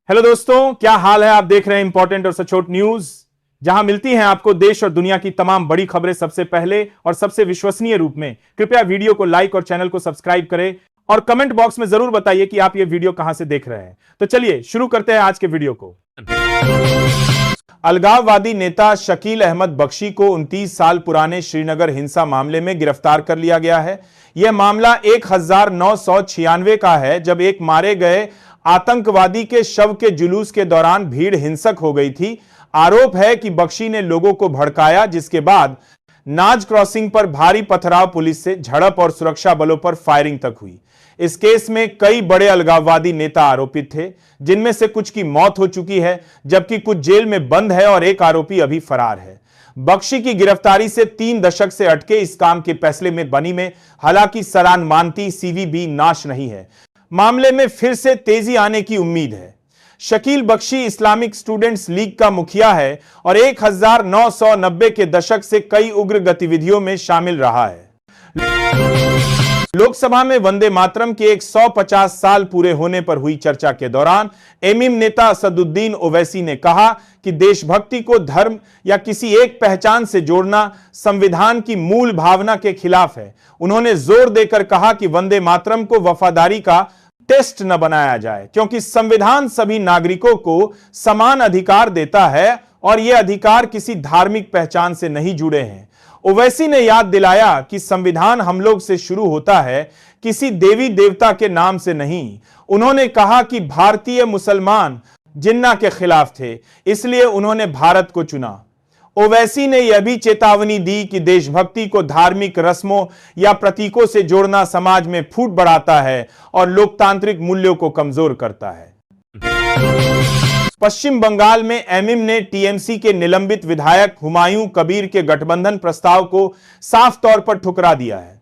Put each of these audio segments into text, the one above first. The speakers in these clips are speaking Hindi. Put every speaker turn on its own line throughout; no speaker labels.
हेलो दोस्तों, क्या हाल है। आप देख रहे हैं इंपॉर्टेंट और सचोट न्यूज, जहां मिलती हैं आपको देश और दुनिया की तमाम बड़ी खबरें सबसे पहले और सबसे विश्वसनीय रूप में। कृपया वीडियो को लाइक और चैनल को सब्सक्राइब करें और कमेंट बॉक्स में जरूर बताइए कि आप ये वीडियो कहां से देख रहे हैं। तो चलिए शुरू करते हैं आज के वीडियो को। अलगाववादी नेता शकील अहमद बख्शी को 29 साल पुराने श्रीनगर हिंसा मामले में गिरफ्तार कर लिया गया है। यह मामला 1996 का है, जब एक मारे गए आतंकवादी के शव के जुलूस के दौरान भीड़ हिंसक हो गई थी। आरोप है कि बख्शी ने लोगों को भड़काया, जिसके बाद नाज क्रॉसिंग पर भारी पथराव, पुलिस से झड़प और सुरक्षा बलों पर फायरिंग तक हुई। इस केस में कई बड़े अलगाववादी नेता आरोपित थे, जिनमें से कुछ की मौत हो चुकी है, जबकि कुछ जेल में बंद है और एक आरोपी अभी फरार है। बख्शी की गिरफ्तारी से 3 दशक से अटके इस काम के फैसले में बनी में हालांकि सरान मानती सीवीबी नाश नहीं है। मामले में फिर से तेजी आने की उम्मीद है। Shakeel Bakhshi Islamic students league का मुखिया है और 1990 के दशक से कई उग्र गतिविधियों में शामिल रहा है। लोकसभा में वंदे मातरम के 150 साल पूरे होने पर हुई चर्चा के दौरान एमिम नेता असदुद्दीन ओवैसी ने कहा कि देशभक्ति को धर्म या किसी एक पहचान से जोड़ना संविधान की मूल भावना के खिलाफ है। उन्होंने जोर देकर कहा कि वंदे मातरम को वफादारी का टेस्ट न बनाया जाए, क्योंकि संविधान सभी नागरिकों को समान अधिकार देता है और यह अधिकार किसी धार्मिक पहचान से नहीं जुड़े हैं। ओवैसी ने याद दिलाया कि संविधान हम लोग से शुरू होता है, किसी देवी देवता के नाम से नहीं। उन्होंने कहा कि भारतीय मुसलमान जिन्ना के खिलाफ थे, इसलिए उन्होंने भारत को चुना। ओवैसी ने यह भी चेतावनी दी कि देशभक्ति को धार्मिक रस्मों या प्रतीकों से जोड़ना समाज में फूट बढ़ाता है और लोकतांत्रिक मूल्यों को कमजोर करता है। पश्चिम बंगाल में एमिम ने टीएमसी के निलंबित विधायक हुमायूं कबीर के गठबंधन प्रस्ताव को साफ तौर पर ठुकरा दिया है।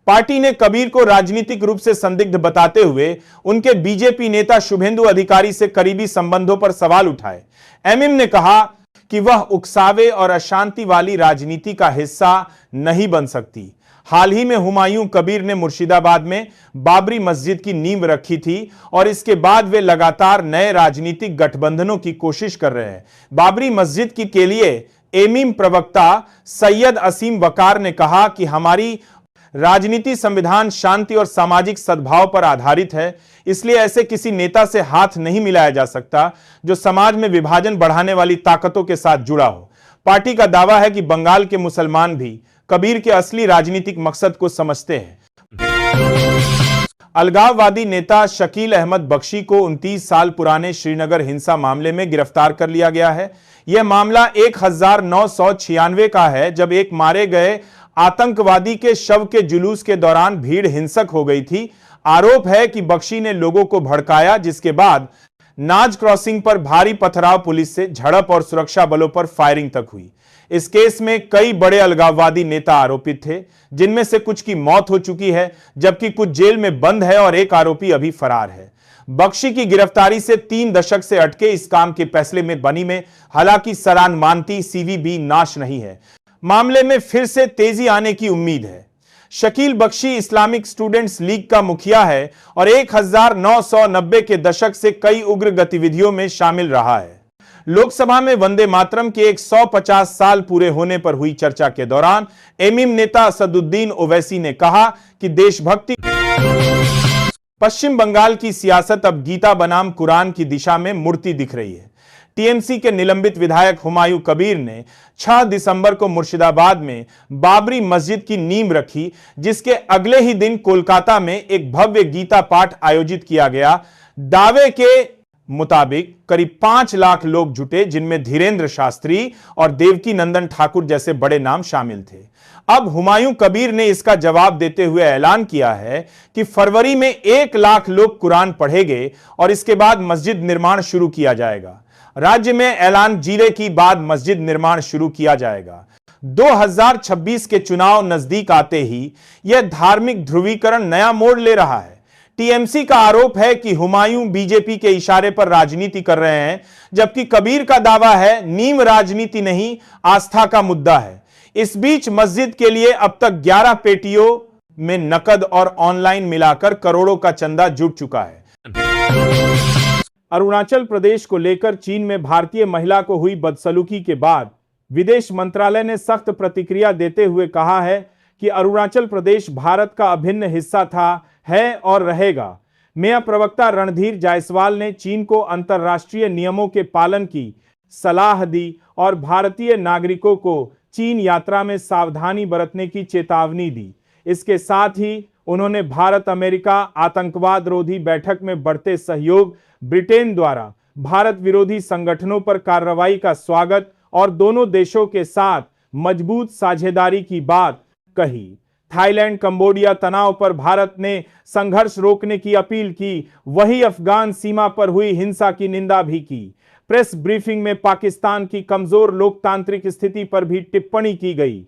पार्टी ने कबीर को राजनीतिक रूप से संदिग्ध बताते हुए उनके बीजेपी नेता शुभेंदु अधिकारी से करीबी संबंधों पर सवाल उठाए। एमिम ने कहा कि वह उकसावे और अशांति वाली राजनीति का हिस्सा नहीं बन सकती। हाल ही में हुमायूं कबीर ने मुर्शिदाबाद में बाबरी मस्जिद की नींव रखी थी और इसके बाद वे लगातार नए राजनीतिक गठबंधनों की कोशिश कर रहे हैं। बाबरी मस्जिद के लिए एमिम प्रवक्ता सैयद असीम वकार ने कहा कि हमारी राजनीति संविधान, शांति और सामाजिक सद्भाव पर आधारित है, इसलिए ऐसे किसी नेता से हाथ नहीं मिलाया जा सकता जो समाज में विभाजन बढ़ाने वाली ताकतों के साथ जुड़ा हो। पार्टी का दावा है कि बंगाल के मुसलमान भी कबीर के असली राजनीतिक मकसद को समझते हैं। अलगाववादी नेता शकील अहमद बख्शी को 29 साल पुराने श्रीनगर हिंसा मामले में गिरफ्तार कर लिया गया है। यह मामला 1996 का है, जब एक मारे गए आतंकवादी के शव के जुलूस के दौरान भीड़ हिंसक हो गई थी। आरोप है कि बख्शी ने लोगों को भड़काया, जिसके बाद नाज क्रॉसिंग पर भारी पथराव, पुलिस से झड़प और सुरक्षा बलों पर फायरिंग तक हुई। इस केस में कई बड़े अलगाववादी नेता आरोपित थे, जिनमें से कुछ की मौत हो चुकी है, जबकि कुछ जेल में बंद है और एक आरोपी अभी फरार है। बख्शी की गिरफ्तारी से 3 दशक से अटके इस काम के फैसले में बनी में हालांकि सरान मानती सीवीबी नाश नहीं है। मामले में फिर से तेजी आने की उम्मीद है। Shakeel Bakhshi Islamic students league का मुखिया है और 1990 के दशक से कई उग्र गतिविधियों में शामिल रहा है। लोकसभा में वंदे मातरम के 150 साल पूरे होने पर हुई चर्चा के दौरान एमिम नेता असदुद्दीन ओवैसी ने कहा कि देशभक्ति। पश्चिम बंगाल की सियासत अब गीता बनाम कुरान की दिशा में मुड़ती दिख रही है। टीएमसी के निलंबित विधायक हुमायूं कबीर ने 6 दिसंबर को मुर्शिदाबाद में बाबरी मस्जिद की नींव रखी, जिसके अगले ही दिन कोलकाता में एक भव्य गीता पाठ आयोजित किया गया। दावे के मुताबिक करीब 5 लाख लोग जुटे, जिनमें धीरेन्द्र शास्त्री और देवकी नंदन ठाकुर जैसे बड़े नाम शामिल थे। अब हुमायूं कबीर ने इसका जवाब देते हुए ऐलान किया है कि फरवरी में 1 लाख लोग कुरान पढ़ेंगे और इसके बाद मस्जिद निर्माण शुरू किया जाएगा। राज्य में ऐलान जीरे की बाद मस्जिद निर्माण शुरू किया जाएगा। 2026 के चुनाव नजदीक आते ही यह धार्मिक ध्रुवीकरण नया मोड़ ले रहा है। टीएमसी का आरोप है कि हुमायूं बीजेपी के इशारे पर राजनीति कर रहे हैं, जबकि कबीर का दावा है नींव राजनीति नहीं, आस्था का मुद्दा है। इस बीच मस्जिद के लिए अब तक 11 पेटियों में नकद और ऑनलाइन मिलाकर करोड़ों का चंदा जुट चुका है। अरुणाचल प्रदेश को लेकर चीन में भारतीय महिला को हुई बदसलूकी के बाद विदेश मंत्रालय ने सख्त प्रतिक्रिया देते हुए कहा है कि अरुणाचल प्रदेश भारत का अभिन्न हिस्सा था, है और रहेगा। मेया प्रवक्ता रणधीर जायसवाल ने चीन को अंतर्राष्ट्रीय नियमों के पालन की सलाह दी और भारतीय नागरिकों को चीन यात्रा में सावधानी बरतने की चेतावनी दी। इसके साथ ही उन्होंने भारत अमेरिका आतंकवाद रोधी बैठक में बढ़ते सहयोग, ब्रिटेन द्वारा भारत विरोधी संगठनों पर कार्रवाई का स्वागत और दोनों देशों के साथ मजबूत साझेदारी की बात कही। थाईलैंड कंबोडिया तनाव पर भारत ने संघर्ष रोकने की अपील की, वही अफगान सीमा पर हुई हिंसा की निंदा भी की। प्रेस ब्रीफिंग में पाकिस्तान की कमजोर लोकतांत्रिक स्थिति पर भी टिप्पणी की गई।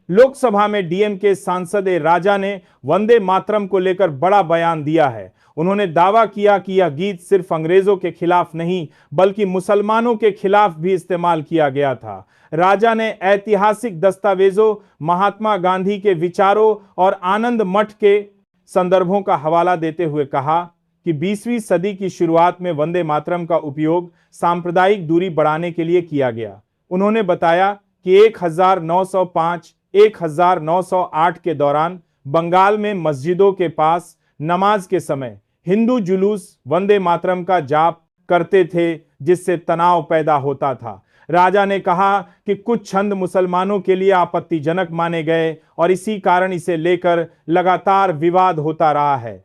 लोकसभा में डीएमके सांसद राजा ने वंदे मातरम को लेकर बड़ा बयान दिया है। उन्होंने दावा किया कि यह गीत सिर्फ अंग्रेजों के खिलाफ नहीं बल्कि मुसलमानों के खिलाफ भी इस्तेमाल किया गया था। राजा ने ऐतिहासिक दस्तावेजों, महात्मा गांधी के विचारों और आनंद मठ के संदर्भों का हवाला देते हुए कहा कि 20वीं सदी की शुरुआत में वंदे मातरम का उपयोग सांप्रदायिक दूरी बढ़ाने के लिए किया गया। उन्होंने बताया कि 1905-1908 के दौरान बंगाल में मस्जिदों के पास नमाज के समय हिंदू जुलूस वंदे मातरम का जाप करते थे, जिससे तनाव पैदा होता था। राजा ने कहा कि कुछ छंद मुसलमानों के लिए आपत्तिजनक माने गए और इसी कारण इसे लेकर लगातार विवाद होता रहा है।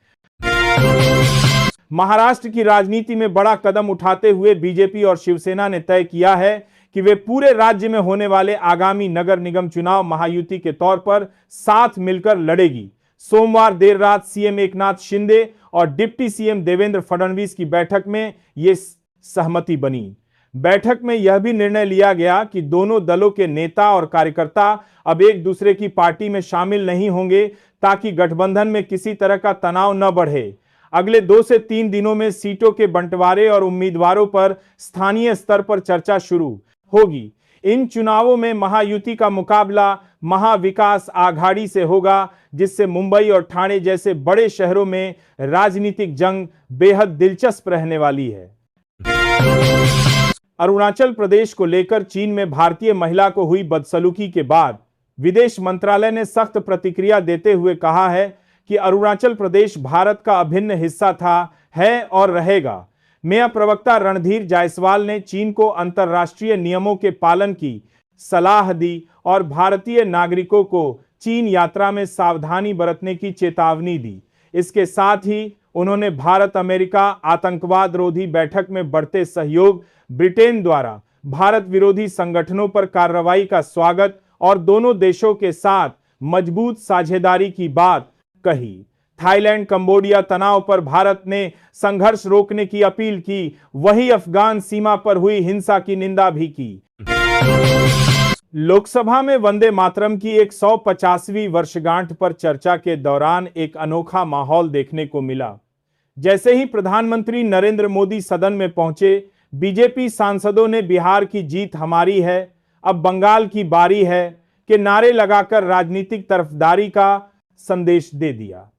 महाराष्ट्र की राजनीति में बड़ा कदम उठाते हुए बीजेपी और शिवसेना ने तय किया है कि वे पूरे राज्य में होने वाले आगामी नगर निगम चुनाव महायुति के तौर पर साथ मिलकर लड़ेगी। सोमवार देर रात सीएम एकनाथ शिंदे और डिप्टी सीएम देवेंद्र फडणवीस की बैठक में यह सहमति बनी। बैठक में यह भी निर्णय लिया गया कि दोनों दलों के नेता और कार्यकर्ता अब एक दूसरे की पार्टी में शामिल नहीं होंगे ताकि गठबंधन में किसी तरह का तनाव न बढ़े। अगले 2 से 3 दिनों में सीटों के बंटवारे और उम्मीदवारों पर स्थानीय स्तर पर चर्चा शुरू होगी। इन चुनावों में महायुति का मुकाबला महाविकास आघाड़ी से होगा, जिससे मुंबई और ठाणे जैसे बड़े शहरों में राजनीतिक जंग बेहद दिलचस्प रहने वाली है। अरुणाचल प्रदेश को लेकर चीन में भारतीय महिला को हुई बदसलूकी के बाद विदेश मंत्रालय ने सख्त प्रतिक्रिया देते हुए कहा है कि अरुणाचल प्रदेश भारत का अभिन्न हिस्सा था, है और रहेगा। मेया प्रवक्ता रणधीर जायसवाल ने चीन को अंतर्राष्ट्रीय नियमों के पालन की सलाह दी और भारतीय नागरिकों को चीन यात्रा में सावधानी बरतने की चेतावनी दी। इसके साथ ही उन्होंने भारत अमेरिका आतंकवाद रोधी बैठक में बढ़ते सहयोग, ब्रिटेन द्वारा भारत विरोधी संगठनों पर कार्रवाई का स्वागत और दोनों देशों के साथ मजबूत साझेदारी की बात कही। थाईलैंड कंबोडिया तनाव पर भारत ने संघर्ष रोकने की अपील की, वही अफगान सीमा पर हुई हिंसा की निंदा भी की। लोकसभा में वंदे मातरम की 150वीं वर्षगांठ पर चर्चा के दौरान एक अनोखा माहौल देखने को मिला। जैसे ही प्रधानमंत्री नरेंद्र मोदी सदन में पहुंचे, बीजेपी सांसदों ने बिहार की जीत हमारी है, अब बंगाल की बारी है के नारे लगाकर राजनीतिक तरफदारी का संदेश दे दिया।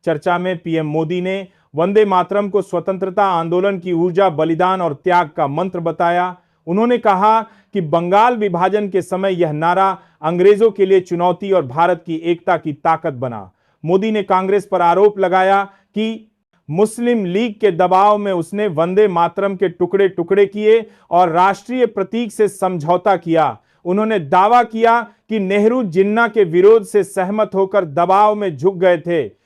चर्चा में पीएम मोदी ने वंदे मातरम को स्वतंत्रता आंदोलन की ऊर्जा, बलिदान और त्याग का मंत्र बताया। उन्होंने कहा कि बंगाल विभाजन के समय यह नारा अंग्रेजों के लिए चुनौती और भारत की एकता की ताकत बना। मोदी ने कांग्रेस पर आरोप लगाया कि मुस्लिम लीग के दबाव में उसने वंदे मातरम के टुकड़े टुकड़े किए और राष्ट्रीय प्रतीक से समझौता किया। उन्होंने दावा किया कि नेहरू जिन्ना के विरोध से सहमत होकर दबाव में झुक गए थे।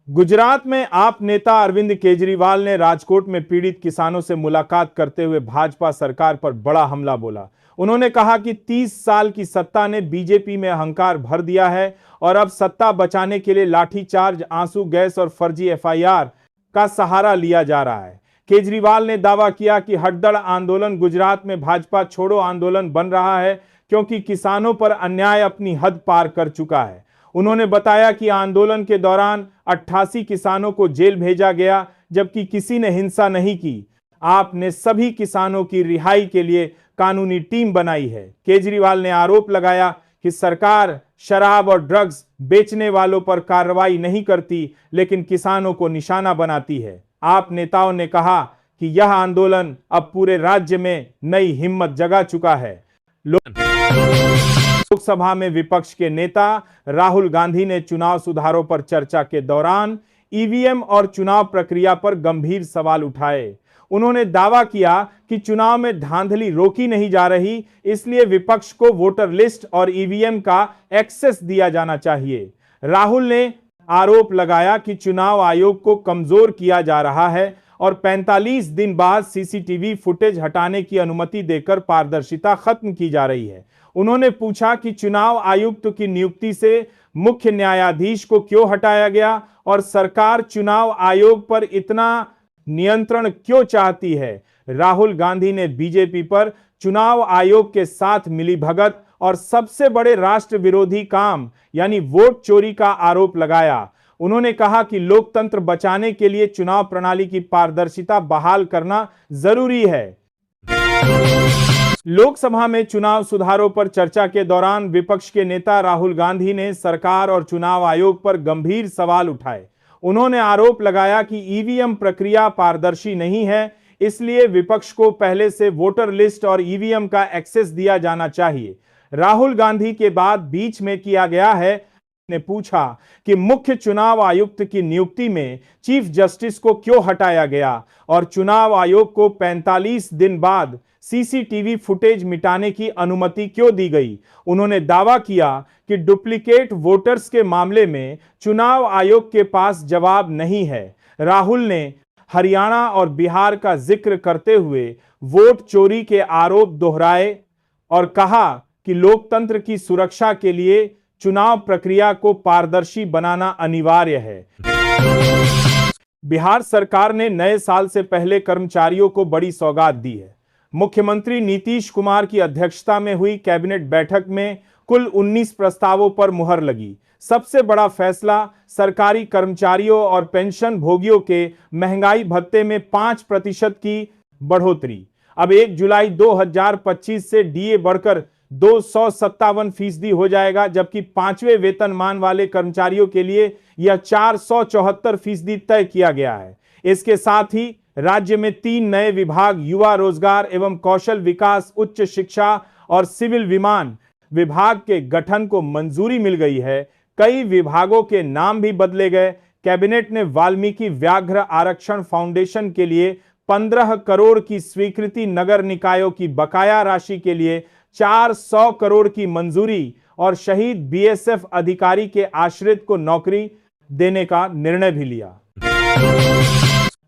गुजरात में आप नेता अरविंद केजरीवाल ने राजकोट में पीड़ित किसानों से मुलाकात करते हुए भाजपा सरकार पर बड़ा हमला बोला। उन्होंने कहा कि 30 साल की सत्ता ने बीजेपी में अहंकार भर दिया है और अब सत्ता बचाने के लिए लाठीचार्ज, आंसू गैस और फर्जी एफआईआर का सहारा लिया जा रहा है। केजरीवाल ने दावा किया कि हड़दड़ आंदोलन गुजरात में भाजपा छोड़ो आंदोलन बन रहा है, क्योंकि किसानों पर अन्याय अपनी हद पार कर चुका है। उन्होंने बताया कि आंदोलन के दौरान 88 किसानों को जेल भेजा गया, जबकि किसी ने हिंसा नहीं की। आपने सभी किसानों की रिहाई के लिए कानूनी टीम बनाई है। केजरीवाल ने आरोप लगाया कि सरकार शराब और ड्रग्स बेचने वालों पर कार्रवाई नहीं करती, लेकिन किसानों को निशाना बनाती है। आप नेताओं ने कहा कि यह आंदोलन अब पूरे राज्य में नई हिम्मत जगा चुका है। लोकसभा में विपक्ष के नेता राहुल गांधी ने चुनाव सुधारों पर चर्चा के दौरान ईवीएम और चुनाव प्रक्रिया पर गंभीर सवाल उठाए। उन्होंने दावा किया कि चुनाव में धांधली रोकी नहीं जा रही, इसलिए विपक्ष को वोटर लिस्ट और ईवीएम का एक्सेस दिया जाना चाहिए। राहुल ने आरोप लगाया कि चुनाव आयोग को कमजोर किया जा रहा है और 45 दिन बाद सीसीटीवी फुटेज हटाने की अनुमति देकर पारदर्शिता खत्म की जा रही है। उन्होंने पूछा कि चुनाव आयुक्त की नियुक्ति से मुख्य न्यायाधीश को क्यों हटाया गया और सरकार चुनाव आयोग पर इतना नियंत्रण क्यों चाहती है। राहुल गांधी ने बीजेपी पर चुनाव आयोग के साथ मिलीभगत और सबसे बड़े राष्ट्र विरोधी काम यानी वोट चोरी का आरोप लगाया। उन्होंने कहा कि लोकतंत्र बचाने के लिए चुनाव प्रणाली की पारदर्शिता बहाल करना जरूरी है। लोकसभा में चुनाव सुधारों पर चर्चा के दौरान विपक्ष के नेता राहुल गांधी ने सरकार और चुनाव आयोग पर गंभीर सवाल उठाए। उन्होंने आरोप लगाया कि ईवीएम प्रक्रिया पारदर्शी नहीं है, इसलिए विपक्ष को पहले से वोटर लिस्ट और ईवीएम का एक्सेस दिया जाना चाहिए। राहुल गांधी के बाद बीच में किया गया है ने पूछा कि मुख्य चुनाव आयुक्त की नियुक्ति में चीफ जस्टिस को क्यों हटाया गया और चुनाव आयोग को 45 दिन बाद सीसीटीवी फुटेज मिटाने की अनुमति क्यों दी गई। उन्होंने दावा किया कि डुप्लीकेट वोटर्स के मामले में चुनाव आयोग के पास जवाब नहीं है। राहुल ने हरियाणा और बिहार का जिक्र करते हुए वोट चोरी के आरोप दोहराए और कहा कि लोकतंत्र की सुरक्षा के लिए चुनाव प्रक्रिया को पारदर्शी बनाना अनिवार्य है। बिहार सरकार ने नए साल से पहले कर्मचारियों को बड़ी सौगात दी है। मुख्यमंत्री नीतीश कुमार की अध्यक्षता में हुई कैबिनेट बैठक में कुल 19 प्रस्तावों पर मुहर लगी। सबसे बड़ा फैसला सरकारी कर्मचारियों और पेंशन भोगियों के महंगाई भत्ते में 5% की बढ़ोतरी। अब 1 जुलाई 2025 से डीए बढ़कर 257% हो जाएगा, जबकि 5वें वेतनमान वाले कर्मचारियों के लिए यह 474% तय किया गया है। इसके साथ ही राज्य में 3 नए विभाग युवा रोजगार एवं कौशल विकास, उच्च शिक्षा और सिविल विमान विभाग के गठन को मंजूरी मिल गई है। कई विभागों के नाम भी बदले गए। कैबिनेट ने वाल्मीकि व्याघ्र आरक्षण फाउंडेशन के लिए 15 करोड़ की स्वीकृति, नगर निकायों की बकाया राशि के लिए 400 करोड़ की मंजूरी और शहीद बीएसएफ अधिकारी के आश्रित को नौकरी देने का निर्णय भी लिया।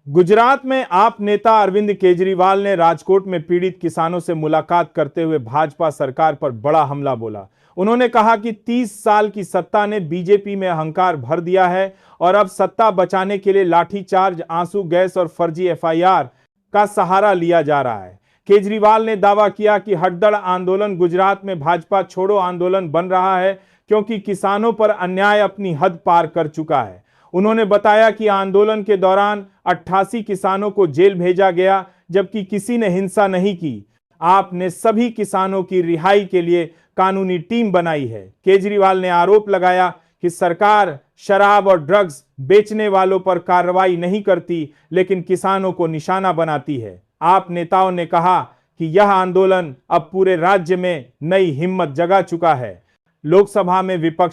गुजरात में आप नेता अरविंद केजरीवाल ने राजकोट में पीड़ित किसानों से मुलाकात करते हुए भाजपा सरकार पर बड़ा हमला बोला। उन्होंने कहा कि 30 साल की सत्ता ने बीजेपी में अहंकार भर दिया है और अब सत्ता बचाने के लिए लाठीचार्ज, आंसू गैस और फर्जी एफआईआर का सहारा लिया जा रहा है। केजरीवाल ने दावा किया कि हड़दड़ आंदोलन गुजरात में भाजपा छोड़ो आंदोलन बन रहा है, क्योंकि किसानों पर अन्याय अपनी हद पार कर चुका है। उन्होंने बताया कि आंदोलन के दौरान 88 किसानों को जेल भेजा गया, जबकि किसी ने हिंसा नहीं की। आपने सभी किसानों की रिहाई के लिए कानूनी टीम बनाई है। केजरीवाल ने आरोप लगाया कि सरकार शराब और ड्रग्स बेचने वालों पर कार्रवाई नहीं करती, लेकिन किसानों को निशाना बनाती है। आप नेताओं ने कहा कि यह आंदोलन अब पूरे राज्य में नई हिम्मत जगा चुका है। लोकसभा में विपक्ष